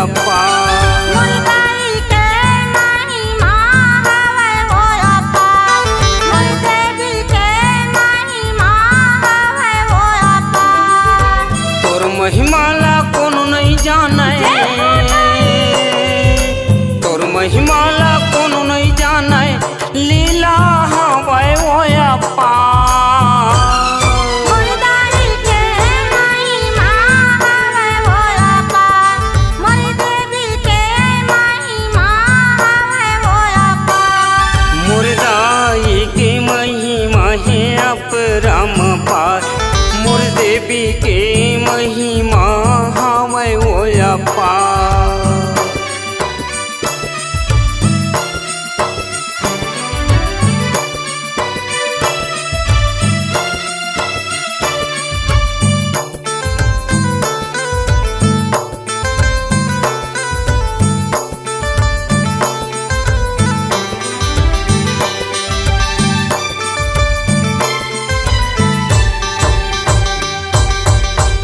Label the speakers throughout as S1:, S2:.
S1: अपार।
S2: मुर्दाई के महिमा हवे हो अपार, मोर देवी के महिमा हवे हो अपार।
S1: तोर महिमा ला कोनो नहीं जाने, तोर महिमा ला कोनो नहीं जाने, लीला हवे हो अपार।
S2: मुर्दाई के महिमा हवे हो अपार, मोर देवी के महिमा हवे हो अपार।
S1: मुर्दाई के महिमा है अपरंपार, मोर देवी के महिमा हवे हो अपार।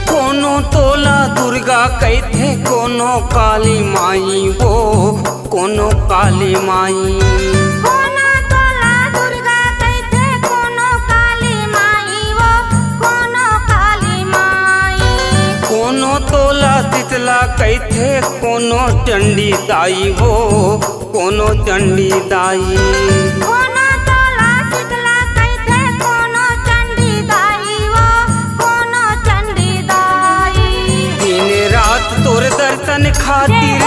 S1: कोनो तोला दुर्गा कहते, कोनो काली माई वो, कोनो काली माई।
S2: कोनो तोला दुर्गा कहते, कोनो काली माई वो, कोनो काली माई।
S1: कोनो तोला शीतला कहते, कोनो चंडी दाई वो, कोनो चंडी दाई।
S2: कोनो तोला शीतला कहते, कोनो चंडी दाई वो, कोनो चंडी दाई।
S1: दिन रात तोर दर्शन खातिर,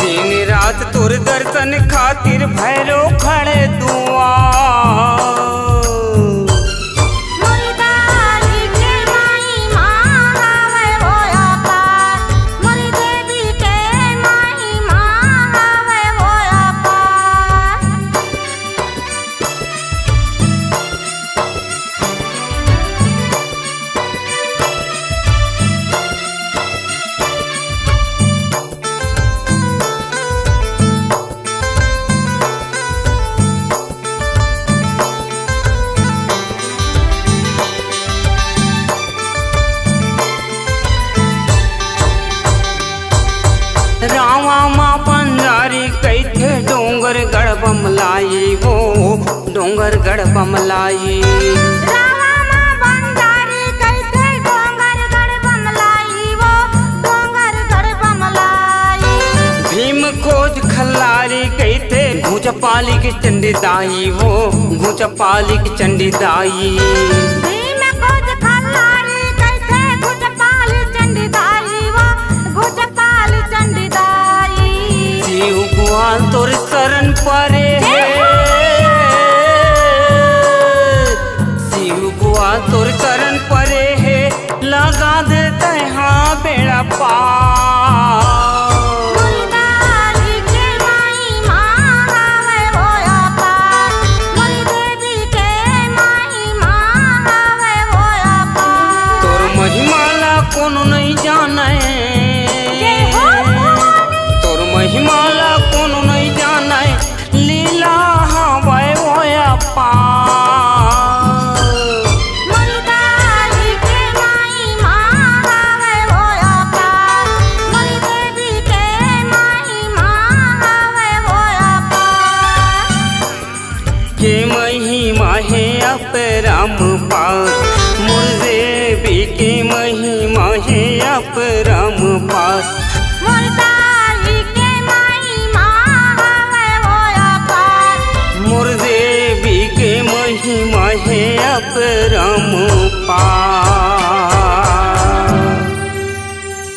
S1: दिन रात तोर दर्शन खातिर भैरो खड़े दुआर।
S2: मुर्दाई के महिमा हवे हो अपार, मोर देवी के महिमा हवे हो अपार।
S1: रामा माँ पंजारी कहते, डोंगर गढ़ बमलाई वो, डोंगर गढ़ बमलाई।
S2: रामा माँ बंजारी कहते, डोंगर गढ़ बमलाई वो, डोंगर गढ़ बमलाई।
S1: भीम खोज खल्लारी कहते, घूचपाली की चंडी दाई वो, घूचपाली की चंडी दाई।
S2: भीम खोज खल्लारी कहते, घुचपाल चंडी दाई वो, घुचपाल चंडी दाई।
S1: जीव गुआल तोर शरण परे है, जीव गुआल तोर शरण परे है, लगा देते हाँ बेड़ा पार।
S2: मुर्दाई के महिमा हवे हो अपार, मोर देवी के महिमा हवे हो अपार।
S1: तोर महिमा ला कोनो नहीं जाने, तोर महिमा ला कोनो नहीं जाने, लीला हवे हो अपार।
S2: मुर्दाई के महिमा हवे हो अपार, मोर देवी के महिमा हवे हो अपार।
S1: के महिमा है अपरंपार, मोर देवी के महिमा है अपरंपार।